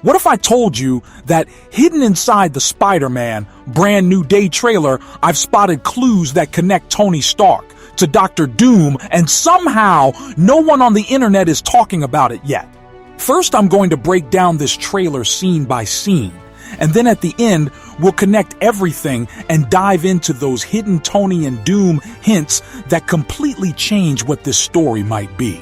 What if I told you that hidden inside the Spider-Man Brand New Day trailer, I've spotted clues that connect Tony Stark to Dr. Doom, and somehow no one on the internet is talking about it yet? First, I'm going to break down this trailer scene by scene, and then at the end, we'll connect everything and dive into those hidden Tony and Doom hints that completely change what this story might be.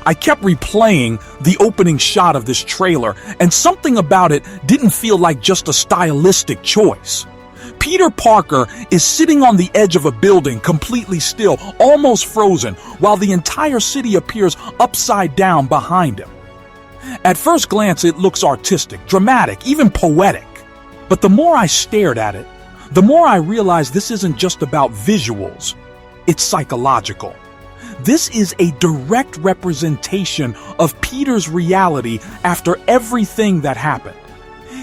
I kept replaying the opening shot of this trailer, and something about it didn't feel like just a stylistic choice. Peter Parker is sitting on the edge of a building, completely still, almost frozen, while the entire city appears upside down behind him. At first glance, it looks artistic, dramatic, even poetic. But the more I stared at it, the more I realized this isn't just about visuals. It's psychological. This is a direct representation of Peter's reality after everything that happened.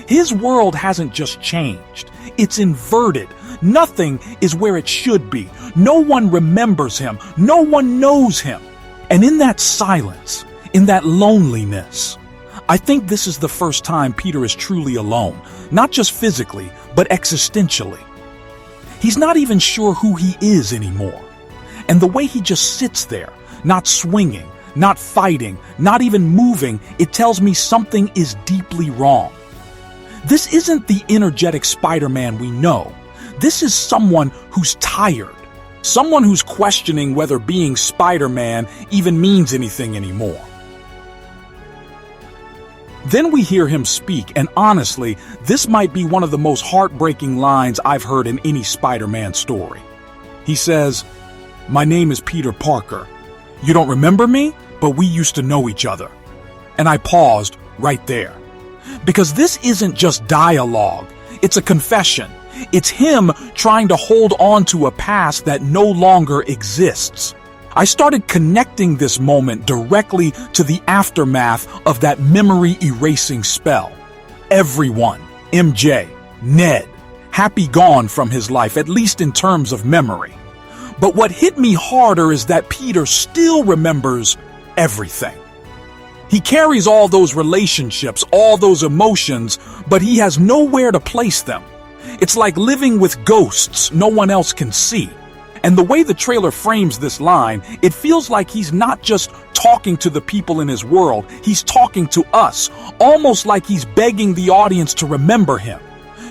His world hasn't just changed. It's inverted. Nothing is where it should be. No one remembers him. No one knows him. And in that silence, in that loneliness, I think this is the first time Peter is truly alone, not just physically, but existentially. He's not even sure who he is anymore. And the way he just sits there, not swinging, not fighting, not even moving, it tells me something is deeply wrong. This isn't the energetic Spider-Man we know. This is someone who's tired. Someone who's questioning whether being Spider-Man even means anything anymore. Then we hear him speak, and honestly, this might be one of the most heartbreaking lines I've heard in any Spider-Man story. He says, "My name is Peter Parker. You don't remember me, but we used to know each other." And I paused right there. Because this isn't just dialogue, it's a confession. It's him trying to hold on to a past that no longer exists. I started connecting this moment directly to the aftermath of that memory-erasing spell. Everyone, MJ, Ned, happy gone from his life, at least in terms of memory. But what hit me harder is that Peter still remembers everything. He carries all those relationships, all those emotions, but he has nowhere to place them. It's like living with ghosts no one else can see. And the way the trailer frames this line, it feels like he's not just talking to the people in his world, he's talking to us, almost like he's begging the audience to remember him,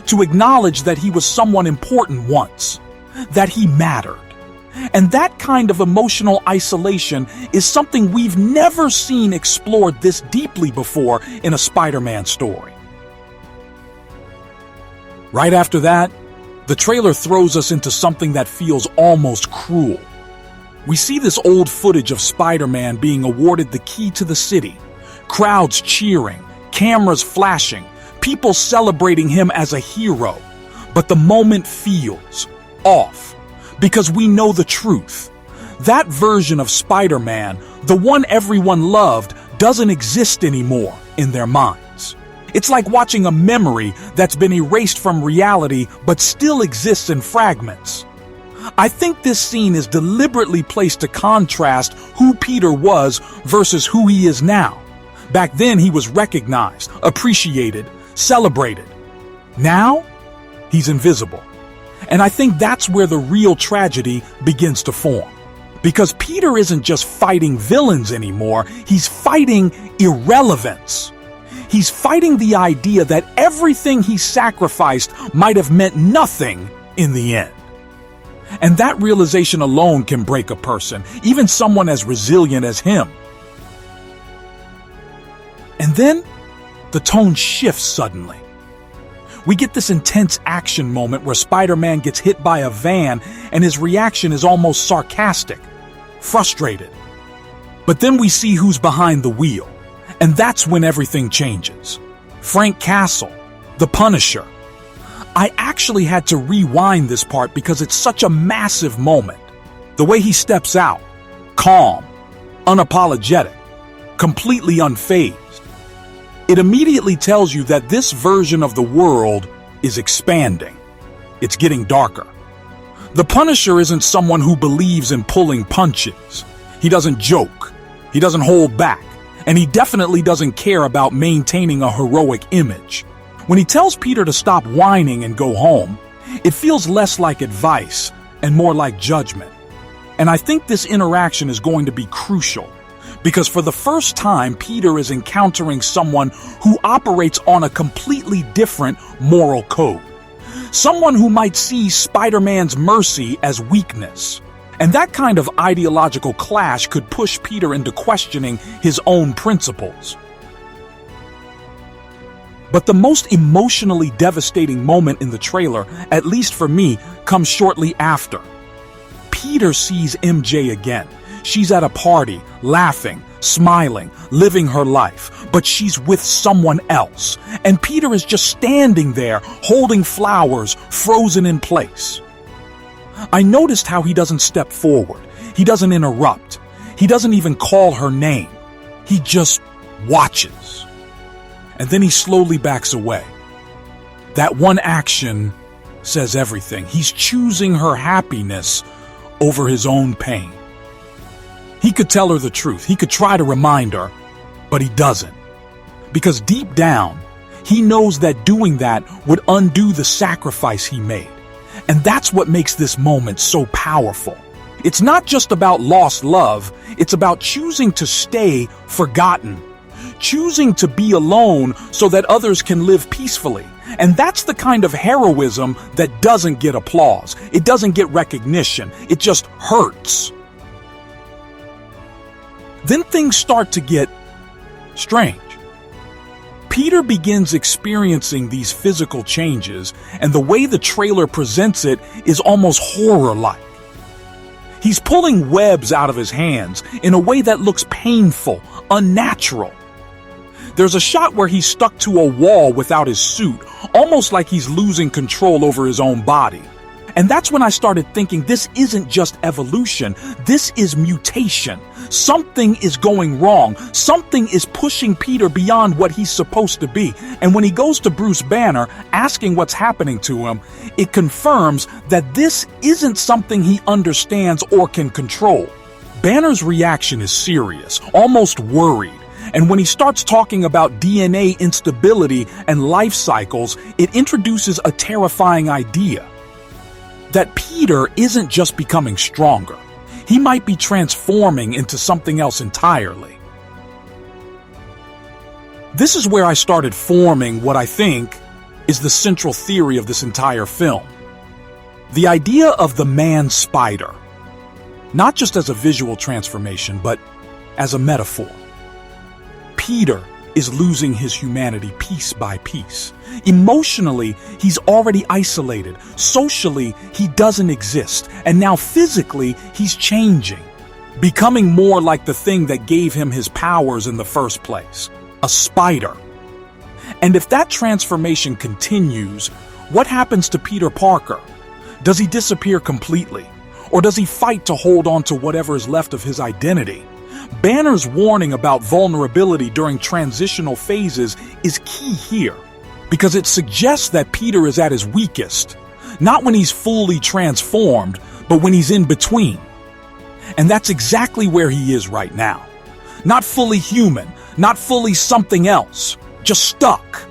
to acknowledge that he was someone important once, that he mattered. And that kind of emotional isolation is something we've never seen explored this deeply before in a Spider-Man story. Right after that, the trailer throws us into something that feels almost cruel. We see this old footage of Spider-Man being awarded the key to the city, crowds cheering, cameras flashing, people celebrating him as a hero. But the moment feels off. Because we know the truth. That version of Spider-Man, the one everyone loved, doesn't exist anymore in their minds. It's like watching a memory that's been erased from reality but still exists in fragments. I think this scene is deliberately placed to contrast who Peter was versus who he is now. Back then he was recognized, appreciated, celebrated. Now, he's invisible. And I think that's where the real tragedy begins to form. Because Peter isn't just fighting villains anymore, he's fighting irrelevance. He's fighting the idea that everything he sacrificed might have meant nothing in the end. And that realization alone can break a person, even someone as resilient as him. And then, the tone shifts suddenly. We get this intense action moment where Spider-Man gets hit by a van and his reaction is almost sarcastic, frustrated. But then we see who's behind the wheel, and that's when everything changes. Frank Castle, the Punisher. I actually had to rewind this part because it's such a massive moment. The way he steps out, calm, unapologetic, completely unfazed. It immediately tells you that this version of the world is expanding. It's getting darker. The Punisher isn't someone who believes in pulling punches. He doesn't joke. He doesn't hold back. And he definitely doesn't care about maintaining a heroic image. When he tells Peter to stop whining and go home, it feels less like advice and more like judgment. And I think this interaction is going to be crucial, because for the first time, Peter is encountering someone who operates on a completely different moral code. Someone who might see Spider-Man's mercy as weakness. And that kind of ideological clash could push Peter into questioning his own principles. But the most emotionally devastating moment in the trailer, at least for me, comes shortly after. Peter sees MJ again. She's at a party, laughing, smiling, living her life, but she's with someone else. And Peter is just standing there, holding flowers, frozen in place. I noticed how he doesn't step forward. He doesn't interrupt. He doesn't even call her name. He just watches. And then he slowly backs away. That one action says everything. He's choosing her happiness over his own pain. He could tell her the truth. He could try to remind her, but he doesn't. Because deep down, he knows that doing that would undo the sacrifice he made. And that's what makes this moment so powerful. It's not just about lost love, it's about choosing to stay forgotten. Choosing to be alone so that others can live peacefully. And that's the kind of heroism that doesn't get applause. It doesn't get recognition. It just hurts. Then things start to get strange. Peter begins experiencing these physical changes, and the way the trailer presents it is almost horror-like. He's pulling webs out of his hands in a way that looks painful, unnatural. There's a shot where he's stuck to a wall without his suit, almost like he's losing control over his own body. And that's when I started thinking this isn't just evolution, this is mutation. Something is going wrong. Something is pushing Peter beyond what he's supposed to be. And when he goes to Bruce Banner, asking what's happening to him, it confirms that this isn't something he understands or can control. Banner's reaction is serious, almost worried. And when he starts talking about DNA instability and life cycles, it introduces a terrifying idea. That Peter isn't just becoming stronger. He might be transforming into something else entirely. This is where I started forming what I think is the central theory of this entire film. The idea of the man-spider. Not just as a visual transformation, but as a metaphor. Peter is losing his humanity piece by piece. Emotionally, he's already isolated. Socially, he doesn't exist. And now physically, he's changing, becoming more like the thing that gave him his powers in the first place, a spider. And if that transformation continues, what happens to Peter Parker? Does he disappear completely? Or does he fight to hold on to whatever is left of his identity? Banner's warning about vulnerability during transitional phases is key here, because it suggests that Peter is at his weakest, not when he's fully transformed, but when he's in between. And that's exactly where he is right now. Not fully human, not fully something else, just stuck.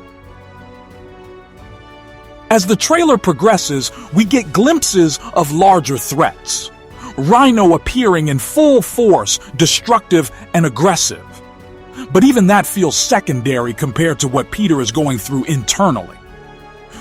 As the trailer progresses, we get glimpses of larger threats. Rhino appearing in full force, destructive and aggressive. But even that feels secondary compared to what Peter is going through internally.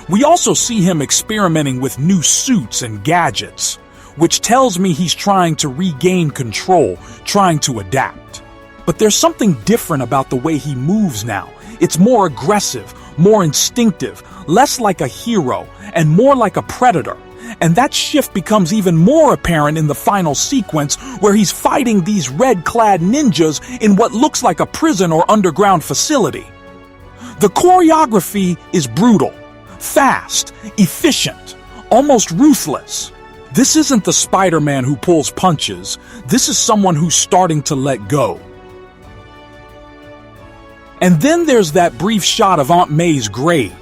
We also see him experimenting with new suits and gadgets, which tells me he's trying to regain control, trying to adapt. But there's something different about the way he moves now. It's more aggressive, more instinctive, less like a hero, and more like a predator. And that shift becomes even more apparent in the final sequence where he's fighting these red-clad ninjas in what looks like a prison or underground facility. The choreography is brutal, fast, efficient, almost ruthless. This isn't the Spider-Man who pulls punches. This is someone who's starting to let go. And then there's that brief shot of Aunt May's grave.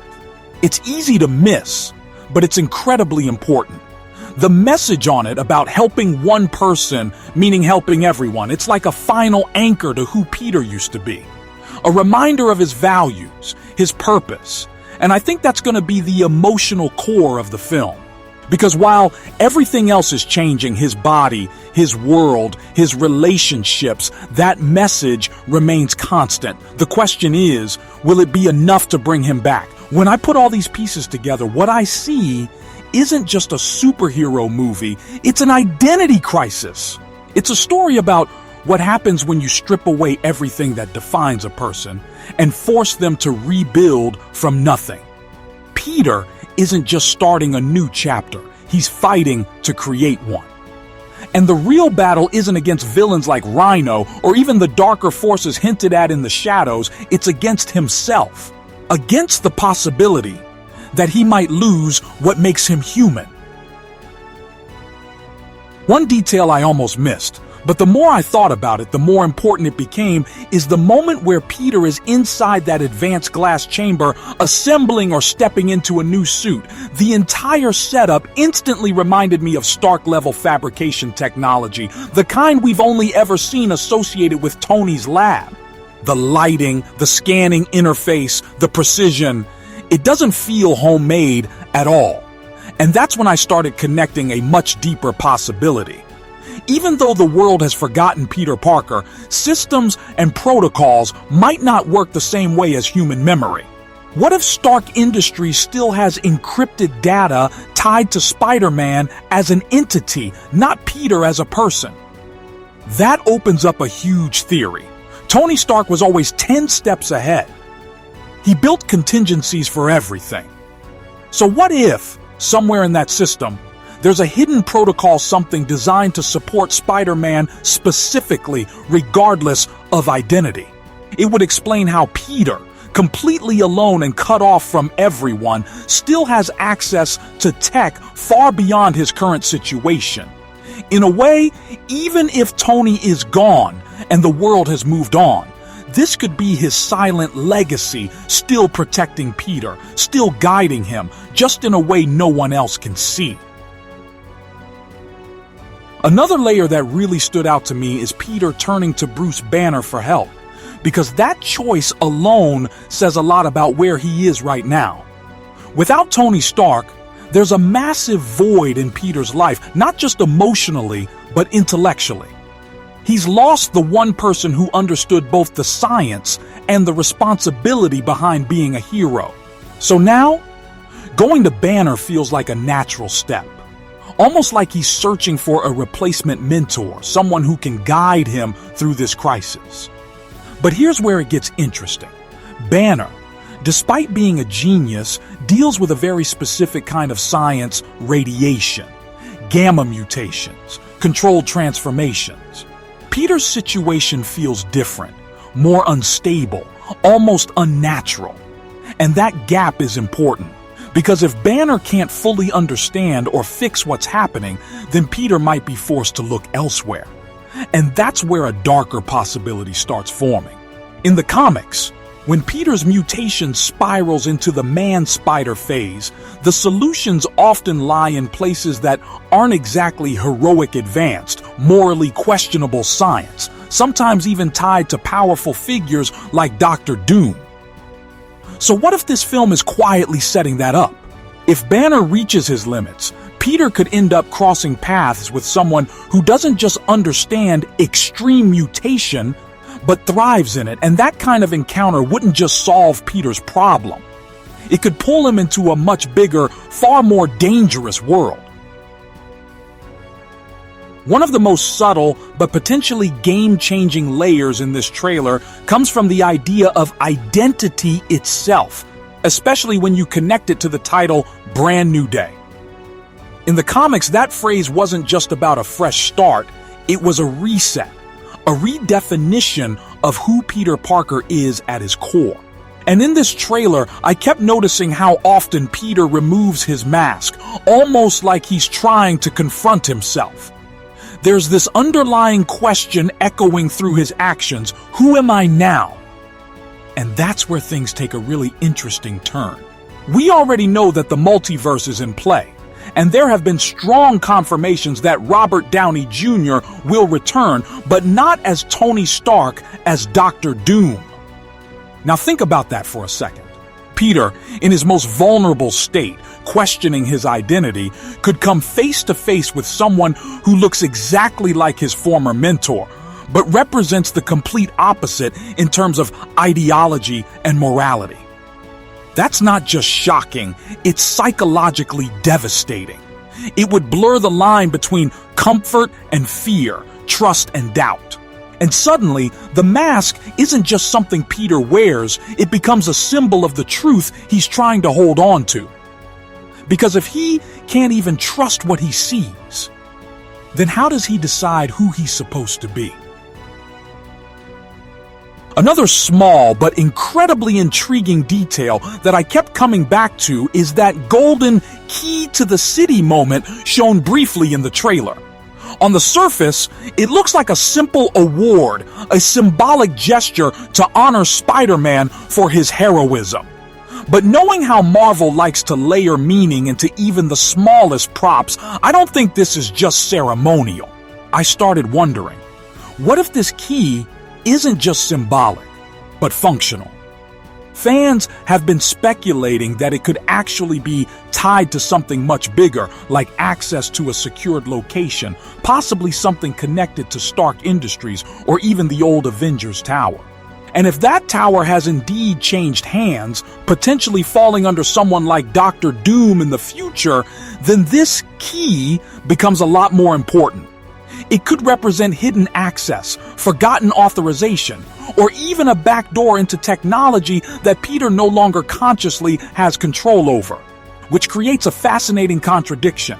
It's easy to miss, but it's incredibly important. The message on it about helping one person, meaning helping everyone, it's like a final anchor to who Peter used to be. A reminder of his values, his purpose. And I think that's going to be the emotional core of the film. Because while everything else is changing, his body, his world, his relationships, that message remains constant. The question is, will it be enough to bring him back? When I put all these pieces together, what I see isn't just a superhero movie, it's an identity crisis. It's a story about what happens when you strip away everything that defines a person and force them to rebuild from nothing. Peter isn't just starting a new chapter, he's fighting to create one. And the real battle isn't against villains like Rhino or even the darker forces hinted at in the shadows, it's against himself, against the possibility that he might lose what makes him human. One detail I almost missed, but the more I thought about it, the more important it became, is the moment where Peter is inside that advanced glass chamber, assembling or stepping into a new suit. The entire setup instantly reminded me of Stark-level fabrication technology, the kind we've only ever seen associated with Tony's lab. The lighting, the scanning interface, the precision, it doesn't feel homemade at all. And that's when I started connecting a much deeper possibility. Even though the world has forgotten Peter Parker, systems and protocols might not work the same way as human memory. What if Stark Industries still has encrypted data tied to Spider-Man as an entity, not Peter as a person? That opens up a huge theory. Tony Stark was always 10 steps ahead. He built contingencies for everything. So what if, somewhere in that system, there's a hidden protocol, something designed to support Spider-Man specifically, regardless of identity? It would explain how Peter, completely alone and cut off from everyone, still has access to tech far beyond his current situation. In a way, even if Tony is gone and the world has moved on, this could be his silent legacy, still protecting Peter, still guiding him, just in a way no one else can see. Another layer that really stood out to me is Peter turning to Bruce Banner for help, because that choice alone says a lot about where he is right now. Without Tony Stark, there's a massive void in Peter's life, not just emotionally, but intellectually. He's lost the one person who understood both the science and the responsibility behind being a hero. So now, going to Banner feels like a natural step. Almost like he's searching for a replacement mentor, someone who can guide him through this crisis. But here's where it gets interesting. Banner, despite being a genius, deals with a very specific kind of science, radiation, gamma mutations, controlled transformations. Peter's situation feels different, more unstable, almost unnatural. And that gap is important, because if Banner can't fully understand or fix what's happening, then Peter might be forced to look elsewhere. And that's where a darker possibility starts forming. In the comics, when Peter's mutation spirals into the man-spider phase, the solutions often lie in places that aren't exactly heroic advanced, morally questionable science, sometimes even tied to powerful figures like Dr. Doom. So what if this film is quietly setting that up? If Banner reaches his limits, Peter could end up crossing paths with someone who doesn't just understand extreme mutation, but thrives in it, and that kind of encounter wouldn't just solve Peter's problem. It could pull him into a much bigger, far more dangerous world. One of the most subtle but potentially game-changing layers in this trailer comes from the idea of identity itself, especially when you connect it to the title Brand New Day. In the comics, that phrase wasn't just about a fresh start, it was a reset, a redefinition of who Peter Parker is at his core. And in this trailer, I kept noticing how often Peter removes his mask, almost like he's trying to confront himself. There's this underlying question echoing through his actions: who am I now? And that's where things take a really interesting turn. We already know that the multiverse is in play, and there have been strong confirmations that Robert Downey Jr. will return, but not as Tony Stark, as Dr. Doom. Now think about that for a second. Peter, in his most vulnerable state, questioning his identity, could come face to face with someone who looks exactly like his former mentor, but represents the complete opposite in terms of ideology and morality. That's not just shocking, it's psychologically devastating. It would blur the line between comfort and fear, trust and doubt. And suddenly, the mask isn't just something Peter wears, it becomes a symbol of the truth he's trying to hold on to. Because if he can't even trust what he sees, then how does he decide who he's supposed to be? Another small but incredibly intriguing detail that I kept coming back to is that golden key to the city moment shown briefly in the trailer. On the surface, it looks like a simple award, a symbolic gesture to honor Spider-Man for his heroism. But knowing how Marvel likes to layer meaning into even the smallest props, I don't think this is just ceremonial. I started wondering, what if this key isn't just symbolic, but functional? Fans have been speculating that it could actually be tied to something much bigger, like access to a secured location, possibly something connected to Stark Industries or even the old Avengers Tower. And if that tower has indeed changed hands, potentially falling under someone like Dr. Doom in the future, then this key becomes a lot more important. It could represent hidden access, forgotten authorization, or even a backdoor into technology that Peter no longer consciously has control over, which creates a fascinating contradiction.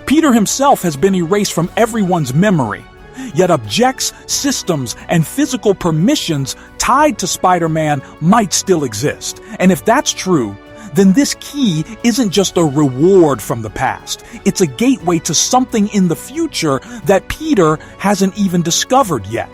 Peter himself has been erased from everyone's memory, yet objects, systems, and physical permissions tied to Spider-Man might still exist. And if that's true, then this key isn't just a reward from the past. It's a gateway to something in the future that Peter hasn't even discovered yet.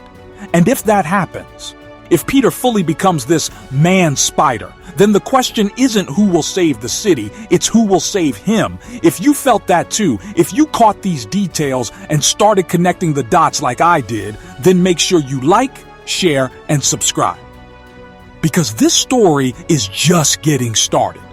And if that happens, if Peter fully becomes this man-spider, then the question isn't who will save the city, it's who will save him. If you felt that too, if you caught these details and started connecting the dots like I did, then make sure you like, share, and subscribe. Because this story is just getting started.